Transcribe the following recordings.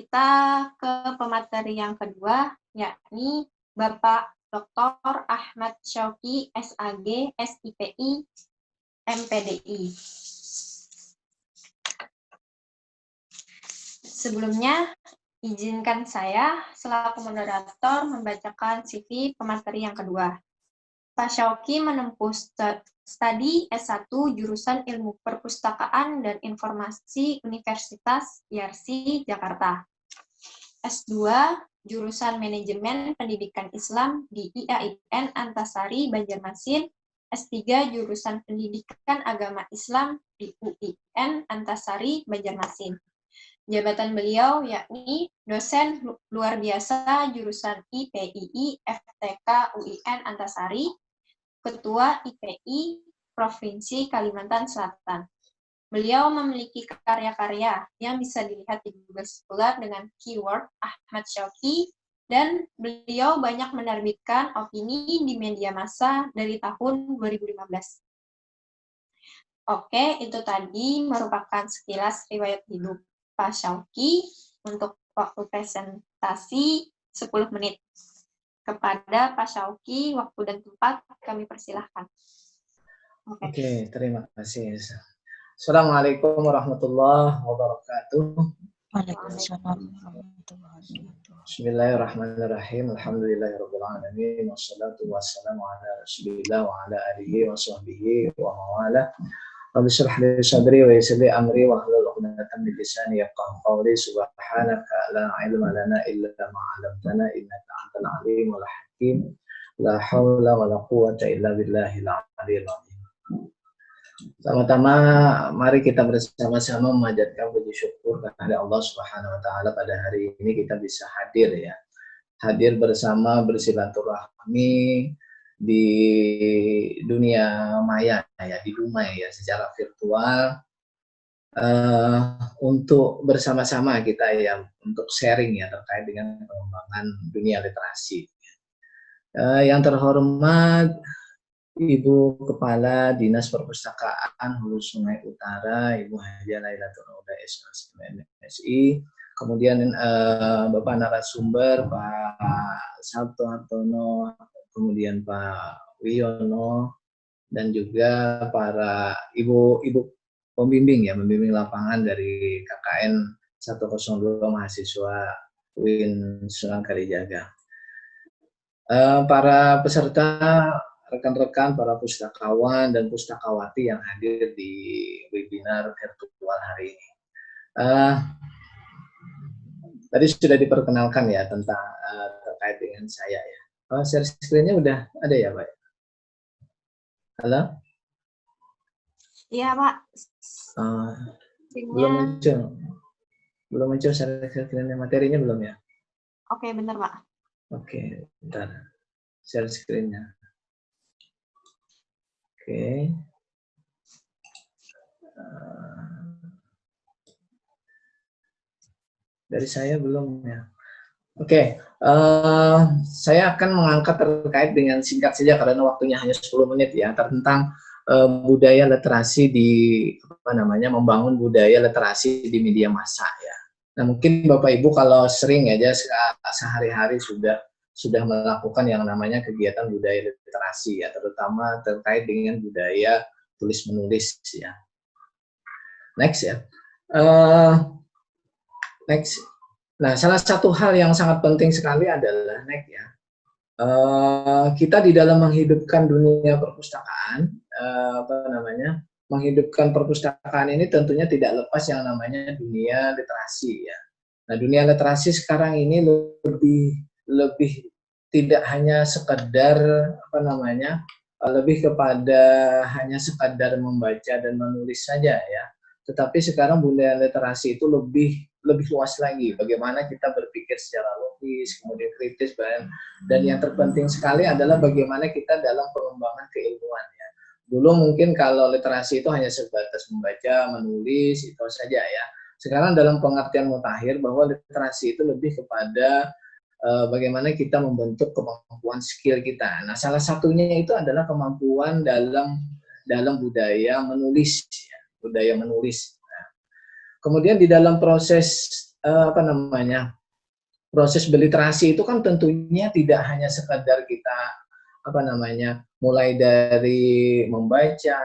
kita ke pemateri yang kedua, yakni Bapak Dr. Ahmad Syauqi, SAG, SIPI, MPDI. Sebelumnya, izinkan saya selaku moderator membacakan CV pemateri yang kedua. Pak Syauqi menempuh studi S1 jurusan Ilmu Perpustakaan dan Informasi Universitas YRC Jakarta. S2 jurusan Manajemen Pendidikan Islam di IAIN Antasari Banjarmasin. S3 jurusan Pendidikan Agama Islam di UIN Antasari Banjarmasin. Jabatan beliau yakni dosen luar biasa jurusan IPII FTK UIN Antasari, Ketua IPI Provinsi Kalimantan Selatan. Beliau memiliki karya-karya yang bisa dilihat di Google Scholar dengan keyword Ahmad Syauqi, dan beliau banyak menerbitkan opini di media massa dari tahun 2015. Oke, itu tadi merupakan sekilas riwayat hidup Pak Syauqi. Untuk waktu presentasi 10 menit. Kepada Pak Syauqi, waktu dan tempat kami persilahkan. Oke, terima kasih. Assalamualaikum warahmatullahi wabarakatuh. Waalaikumsalam warahmatullahi wabarakatuh. Bismillahirrahmanirrahim. Alhamdulillahirabbil alamin wassalatu wassalamu ala Rasulillah wa ala alihi wa sahbihi wa mawala. Rabbi shrah li sadri wa yassir li amri wa hlul 'uqdatam min lisani yafqahu qawli. Subhanaka la ilma lana illa ma 'allamtana innaka antal alimul hakim. La haula wa la quwwata illa billahil aliyyil azim. Pertama-tama mari kita bersama-sama memanjatkan puji syukur kepada Allah Subhanahu wa taala pada hari ini kita bisa hadir ya. Hadir bersama bersilaturahmi di dunia maya ya, di Dumai ya, secara virtual untuk bersama-sama kita ya, untuk sharing ya terkait dengan pengembangan dunia literasi. Yang terhormat Ibu Kepala Dinas Perpustakaan Hulu Sungai Utara, Ibu Haja Lailatul Huda SI, kemudian Bapak narasumber Pak Sabto Hartono, kemudian Pak Wiono, dan juga para ibu pembimbing ya, pembimbing lapangan dari KKN 102 mahasiswa UIN Sunan Kalijaga. Para peserta, rekan-rekan, para pustakawan dan pustakawati yang hadir di webinar virtual hari ini. Tadi sudah diperkenalkan ya tentang terkait dengan saya ya. Share screen-nya udah ada ya, Pak? Halo? Iya, Pak. Belum muncul. Belum muncul share screen-nya, materinya belum ya? Oke, benar, Pak. Oke, bentar. Share screen-nya. Oke. Dari saya belum ya. Oke, saya akan mengangkat terkait dengan singkat saja karena waktunya hanya 10 menit ya, tentang budaya literasi di membangun budaya literasi di media massa ya. Nah, mungkin Bapak Ibu kalau sering aja sehari-hari sudah melakukan yang namanya kegiatan budaya literasi ya, terutama terkait dengan budaya tulis menulis ya. Next ya. Next. Nah, salah satu hal yang sangat penting sekali adalah kita di dalam menghidupkan dunia perpustakaan, menghidupkan perpustakaan ini tentunya tidak lepas yang namanya dunia literasi ya. Nah, dunia literasi sekarang ini lebih tidak hanya sekedar lebih kepada hanya sekadar membaca dan menulis saja ya. Tetapi sekarang budaya literasi itu lebih luas lagi. Bagaimana kita berpikir secara logis, kemudian kritis, dan yang terpenting sekali adalah bagaimana kita dalam pengembangan keilmuan ya. Dulu mungkin kalau literasi itu hanya sebatas membaca, menulis itu saja ya. Sekarang dalam pengertian mutakhir bahwa literasi itu lebih kepada bagaimana kita membentuk kemampuan skill kita. Nah, salah satunya itu adalah kemampuan dalam budaya menulis ya. Budaya menulis. Nah, kemudian di dalam proses apa namanya, proses berliterasi itu kan tentunya tidak hanya sekadar kita apa namanya, mulai dari membaca,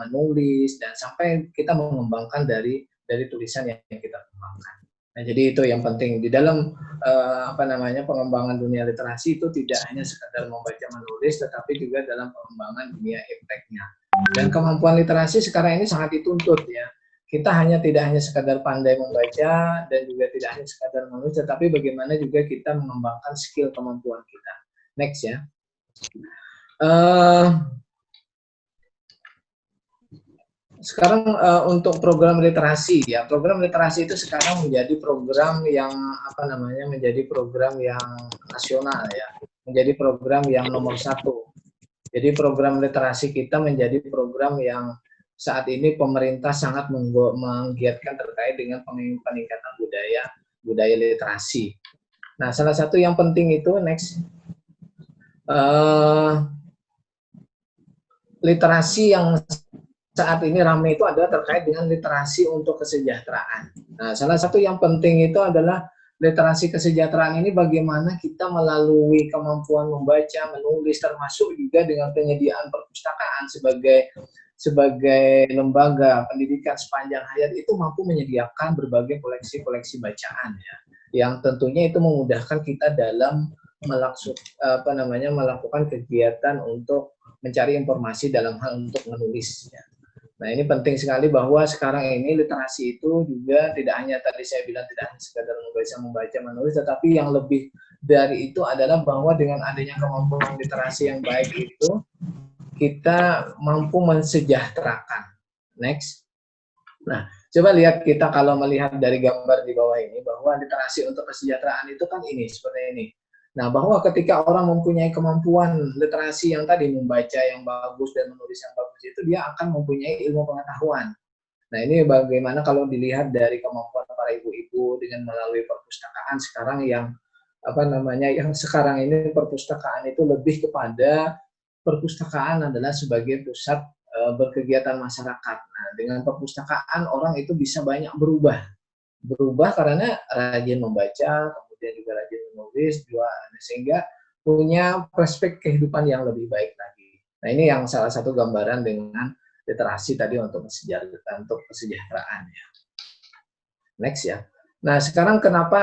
menulis, dan sampai kita mengembangkan dari tulisan yang kita kembangkan. Nah, jadi itu yang penting di dalam apa namanya, pengembangan dunia literasi itu tidak hanya sekadar membaca, menulis, tetapi juga dalam pengembangan dunia epteknya. Dan kemampuan literasi sekarang ini sangat dituntut ya. Kita tidak hanya sekadar pandai membaca dan juga tidak hanya sekadar menulis, tetapi bagaimana juga kita mengembangkan skill kemampuan kita. Next ya. Sekarang untuk program literasi ya, program literasi itu sekarang menjadi program yang apa namanya, menjadi program yang nasional ya, menjadi program yang nomor 1. Jadi program literasi kita menjadi program yang saat ini pemerintah sangat menggiatkan terkait dengan peningkatan budaya literasi. Nah, salah satu yang penting itu next literasi yang saat ini ramai itu adalah terkait dengan literasi untuk kesejahteraan. Nah, salah satu yang penting itu adalah literasi kesejahteraan ini bagaimana kita melalui kemampuan membaca, menulis, termasuk juga dengan penyediaan perpustakaan sebagai lembaga pendidikan sepanjang hayat itu mampu menyediakan berbagai koleksi-koleksi bacaan ya, yang tentunya itu memudahkan kita dalam melakukan kegiatan untuk mencari informasi dalam hal untuk menulis ya. Nah, ini penting sekali bahwa sekarang ini literasi itu juga tidak hanya tadi saya bilang tidak hanya sekadar membaca, menulis, tetapi yang lebih dari itu adalah bahwa dengan adanya kemampuan literasi yang baik itu kita mampu mensejahterakan. Next. Nah, coba lihat kita kalau melihat dari gambar di bawah ini bahwa literasi untuk kesejahteraan itu kan ini seperti ini. Nah, bahwa ketika orang mempunyai kemampuan literasi yang tadi membaca yang bagus dan menulis yang bagus itu dia akan mempunyai ilmu pengetahuan. Nah, ini bagaimana kalau dilihat dari kemampuan para ibu-ibu dengan melalui perpustakaan sekarang yang apa namanya, yang sekarang ini perpustakaan itu lebih kepada perpustakaan adalah sebagai pusat berkegiatan masyarakat. Nah, dengan perpustakaan orang itu bisa banyak berubah karena rajin membaca, kemudian juga rajin menulis, sehingga punya perspektif kehidupan yang lebih baik lagi. Nah, ini yang salah satu gambaran dengan literasi tadi untuk kesejahteraan ya. Next ya. Nah, sekarang kenapa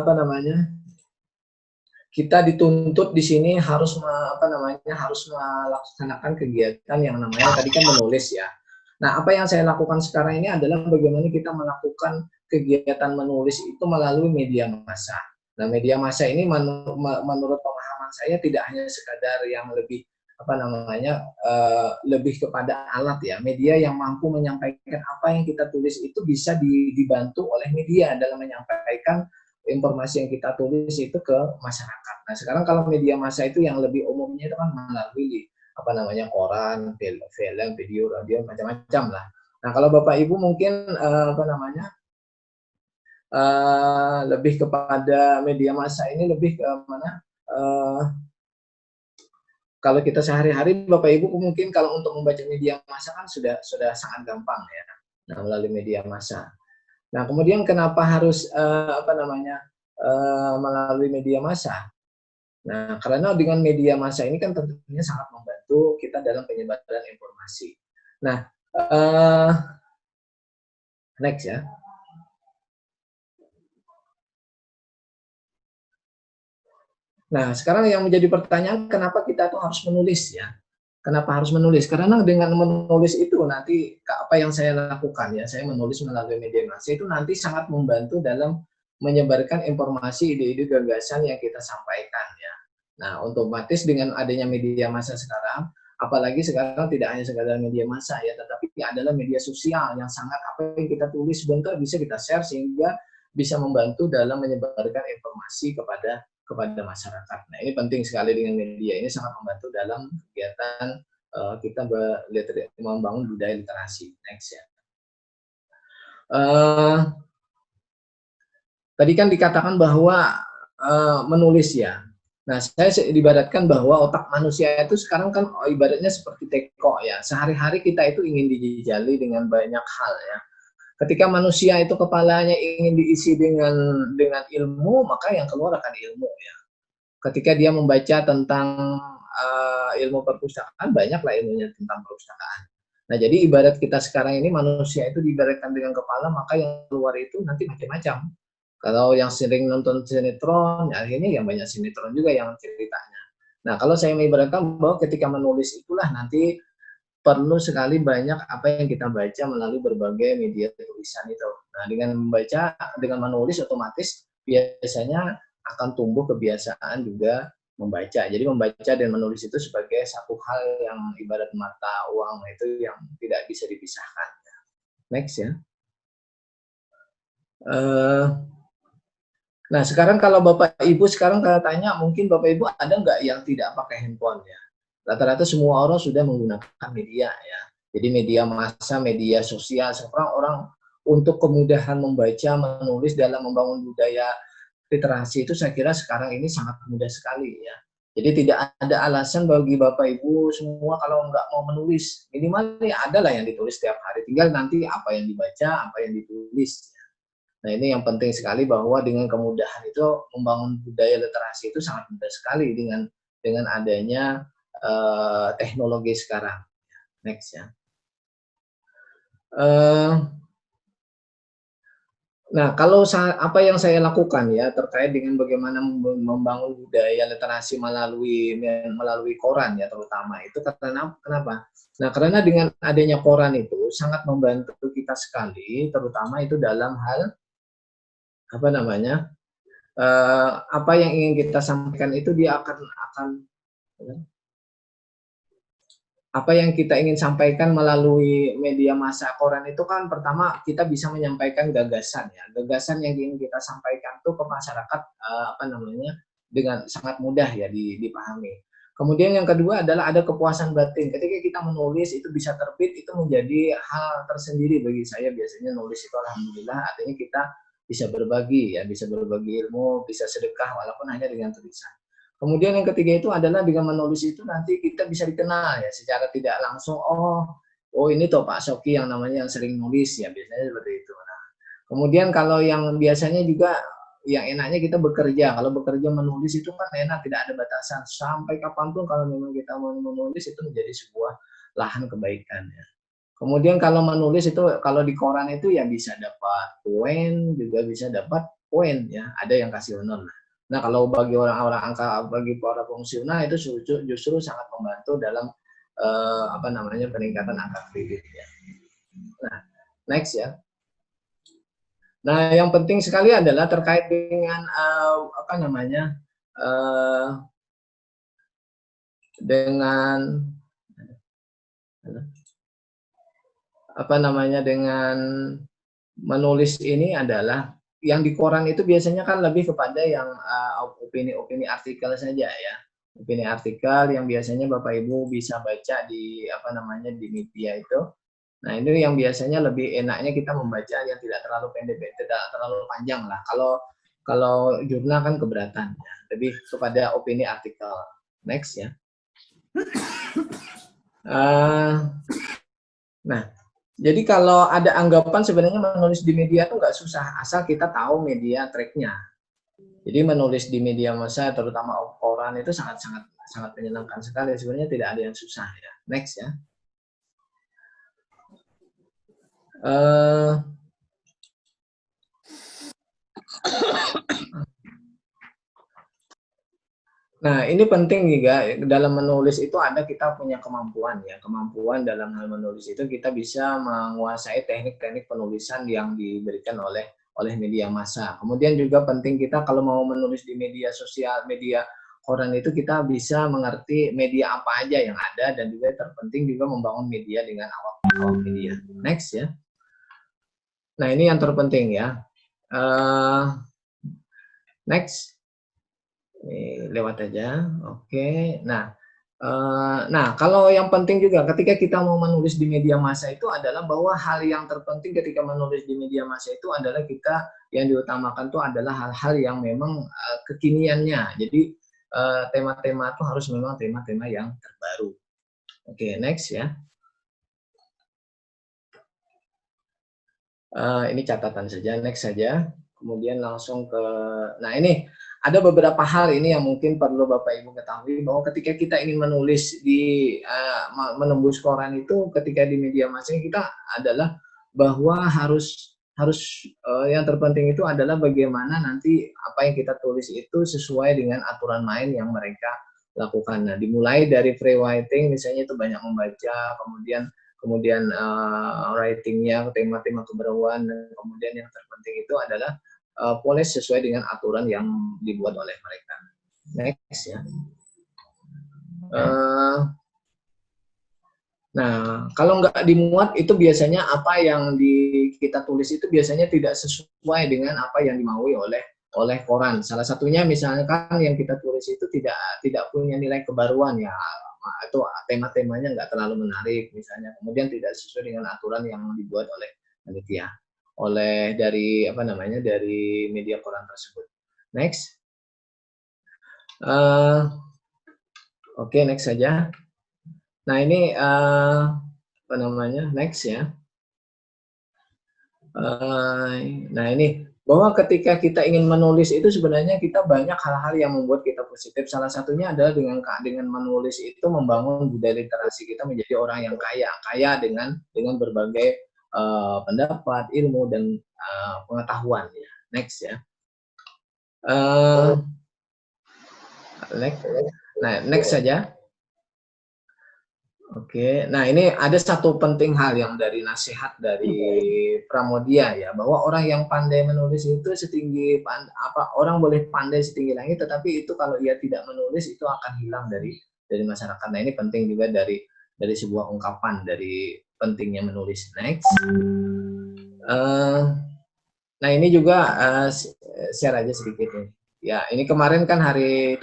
apa namanya, kita dituntut di sini harus harus melaksanakan kegiatan yang namanya tadi kan menulis ya. Nah, apa yang saya lakukan sekarang ini adalah bagaimana kita melakukan kegiatan menulis itu melalui media massa. Nah, media massa ini menurut pemahaman saya tidak hanya sekadar yang lebih lebih kepada alat ya, media yang mampu menyampaikan apa yang kita tulis itu bisa dibantu oleh media dalam menyampaikan informasi yang kita tulis itu ke masyarakat. Nah, sekarang kalau media massa itu yang lebih umumnya itu kan melalui koran, film, video, radio, macam-macam lah. Nah, kalau Bapak Ibu mungkin lebih kepada media massa ini lebih ke mana? Kalau kita sehari-hari Bapak Ibu mungkin kalau untuk membaca media massa kan sudah sangat gampang ya. Nah, melalui media massa. Nah, kemudian kenapa harus melalui media massa? Nah, karena dengan media massa ini kan tentunya sangat membantu kita dalam penyebaran informasi. Nah, next ya. Nah, sekarang yang menjadi pertanyaan, kenapa kita tuh harus menulis ya? Kenapa harus menulis? Karena dengan menulis itu nanti apa yang saya lakukan ya, saya menulis melalui media massa itu nanti sangat membantu dalam menyebarkan informasi, ide-ide, gagasan yang kita sampaikan ya. Nah, otomatis dengan adanya media massa sekarang, apalagi sekarang tidak hanya sekadar media massa ya, tetapi adalah media sosial yang sangat apa yang kita tulis sebentar bisa kita share sehingga bisa membantu dalam menyebarkan informasi kepada masyarakat. Nah, ini penting sekali dengan media ini sangat membantu dalam kegiatan kita membangun budaya literasi. Next ya. Tadi kan dikatakan bahwa menulis ya. Nah, saya ibaratkan bahwa otak manusia itu sekarang kan ibaratnya seperti teko ya. Sehari-hari kita itu ingin dijajali dengan banyak hal ya. Ketika manusia itu kepalanya ingin diisi dengan ilmu, maka yang keluar akan ilmu ya. Ketika dia membaca tentang ilmu perpustakaan, banyaklah ilmunya tentang perpustakaan. Nah, jadi ibarat kita sekarang ini manusia itu diibaratkan dengan kepala, maka yang keluar itu nanti macam-macam. Kalau yang sering nonton sinetron, ya akhirnya yang banyak sinetron juga yang ceritanya. Nah, kalau saya mengibaratkan bahwa ketika menulis itulah nanti perlu sekali banyak apa yang kita baca melalui berbagai media tulisan itu. Nah, dengan membaca, dengan menulis otomatis biasanya akan tumbuh kebiasaan juga membaca. Jadi membaca dan menulis itu sebagai satu hal yang ibarat mata uang itu yang tidak bisa dipisahkan. Next ya. Nah, sekarang kalau Bapak Ibu sekarang tanya, mungkin Bapak Ibu ada nggak yang tidak pakai handphone ya? Rata-rata semua orang sudah menggunakan media ya. Jadi media massa, media sosial, sekarang orang untuk kemudahan membaca, menulis dalam membangun budaya literasi itu saya kira sekarang ini sangat mudah sekali ya. Jadi tidak ada alasan bagi Bapak Ibu semua kalau nggak mau menulis. Minimal ya ada lah yang ditulis setiap hari. Tinggal nanti apa yang dibaca, apa yang ditulis. Nah, ini yang penting sekali bahwa dengan kemudahan itu membangun budaya literasi itu sangat mudah sekali dengan adanya teknologi sekarang. Next ya. Nah, kalau apa yang saya lakukan ya terkait dengan bagaimana membangun budaya literasi melalui koran ya terutama itu karena kenapa? Nah, karena dengan adanya koran itu sangat membantu kita sekali, terutama itu dalam hal apa namanya? Apa yang ingin kita sampaikan itu dia akan apa yang kita ingin sampaikan melalui media massa koran itu kan pertama kita bisa menyampaikan gagasan ya, gagasan yang ingin kita sampaikan tuh ke masyarakat apa namanya dengan sangat mudah ya dipahami. Kemudian yang kedua adalah ada kepuasan batin. Ketika kita menulis itu bisa terbit, itu menjadi hal tersendiri bagi saya. Biasanya nulis itu alhamdulillah artinya kita bisa berbagi ya, bisa berbagi ilmu, bisa sedekah walaupun hanya dengan tulisan. Kemudian yang ketiga itu adalah dengan menulis itu nanti kita bisa dikenal ya secara tidak langsung. Oh ini toh Pak Soki yang namanya yang sering nulis ya biasanya seperti itu. Nah, kemudian kalau yang biasanya juga yang enaknya kita bekerja. Kalau bekerja menulis itu kan enak, tidak ada batasan. Sampai kapanpun kalau memang kita mau menulis itu menjadi sebuah lahan kebaikan ya. Kemudian kalau menulis itu kalau di koran itu ya bisa dapat poin juga bisa dapat poin ya. Ada yang kasih honor. Nah, kalau bagi orang-orang bagi para pengusaha itu justru sangat membantu dalam apa namanya peningkatan angka kredit ya. Nah, next ya. Nah, yang penting sekali adalah terkait dengan apa namanya dengan apa namanya dengan menulis ini adalah yang di koran itu biasanya kan lebih kepada yang opini-opini artikel saja ya. Opini artikel yang biasanya Bapak Ibu bisa baca di apa namanya di media itu. Nah, ini yang biasanya lebih enaknya kita membaca yang tidak terlalu pendek, tidak terlalu panjang lah. Kalau jurnal kan keberatan ya. Lebih kepada opini artikel. Next ya. Nah, jadi kalau ada anggapan sebenarnya menulis di media itu nggak susah, asal kita tahu media tracknya. Jadi menulis di media massa, terutama koran itu sangat menyenangkan sekali. Sebenarnya tidak ada yang susah ya. Next ya. Nah, ini penting juga dalam menulis itu ada kita punya kemampuan ya. Kemampuan dalam hal menulis itu kita bisa menguasai teknik-teknik penulisan yang diberikan oleh media massa. Kemudian juga penting kita kalau mau menulis di media sosial, media koran itu kita bisa mengerti media apa aja yang ada dan juga terpenting juga membangun media dengan awak media. Next ya. Nah, ini yang terpenting ya. Next. Lewat aja, oke. Nah, kalau yang penting juga ketika kita mau menulis di media massa itu adalah bahwa hal yang terpenting ketika menulis di media massa itu adalah kita yang diutamakan itu adalah hal-hal yang memang kekiniannya. Jadi tema-tema itu harus memang tema-tema yang terbaru. Oke, next ya. Ini catatan saja, next saja. Kemudian langsung ke, nah ini ada beberapa hal ini yang mungkin perlu Bapak Ibu ketahui bahwa ketika kita ingin menulis di menembus koran itu ketika di media massa kita adalah bahwa harus yang terpenting itu adalah bagaimana nanti apa yang kita tulis itu sesuai dengan aturan main yang mereka lakukan. Nah, dimulai dari free writing misalnya itu banyak membaca, kemudian writingnya tema-tema kebaruan, dan kemudian yang terpenting itu adalah polis sesuai dengan aturan yang dibuat oleh mereka. Next ya. Nah, kalau nggak dimuat itu biasanya apa yang kita tulis itu biasanya tidak sesuai dengan apa yang dimaui oleh koran. Salah satunya misalkan yang kita tulis itu tidak punya nilai kebaruan ya, atau tema-temanya nggak terlalu menarik misalnya, kemudian tidak sesuai dengan aturan yang dibuat oleh panitia, dari media koran tersebut. Next. Oke, next saja. Nah ini next ya. Nah ini bahwa ketika kita ingin menulis itu sebenarnya kita banyak hal-hal yang membuat kita positif. Salah satunya adalah dengan menulis itu membangun budaya literasi kita menjadi orang yang kaya dengan berbagai pendapat, ilmu dan pengetahuan ya. Next ya. Next saja. Oke, nah ini ada satu penting hal yang dari nasihat dari Pramodia ya, bahwa orang yang pandai menulis itu orang boleh pandai setinggi langit, tetapi itu kalau ia tidak menulis itu akan hilang dari masyarakat. Nah ini penting juga dari sebuah ungkapan dari pentingnya menulis. Next. Nah ini juga share aja sedikit nih. Ya, ini kemarin kan hari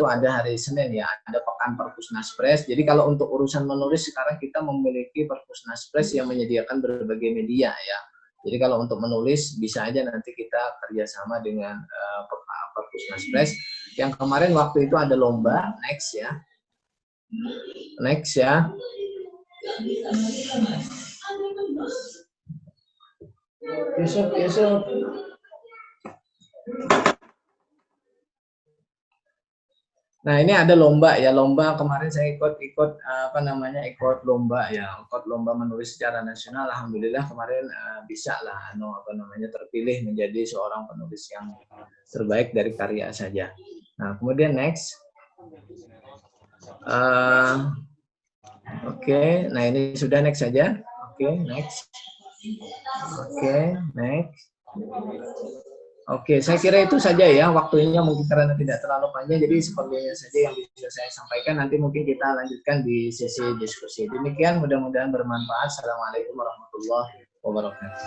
Senin ya, ada pekan Perpusnaspres. Jadi kalau untuk urusan menulis sekarang kita memiliki Perpusnaspres yang menyediakan berbagai media ya. Jadi kalau untuk menulis bisa aja nanti kita kerjasama dengan Perpusnaspres. Yang kemarin waktu itu ada lomba, next ya. Yusuf. Nah ini ada lomba ya, lomba kemarin saya ikut lomba ya, ikut lomba menulis secara nasional. Alhamdulillah kemarin bisa lah terpilih menjadi seorang penulis yang terbaik dari karya saja. Nah kemudian next. Oke, nah ini sudah next saja. Oke, next. Oke, saya kira itu saja ya, waktunya mungkin karena tidak terlalu panjang, jadi sepertinya saja yang bisa saya sampaikan. Nanti mungkin kita lanjutkan di sesi diskusi. Demikian, mudah-mudahan bermanfaat. Assalamualaikum warahmatullahi wabarakatuh.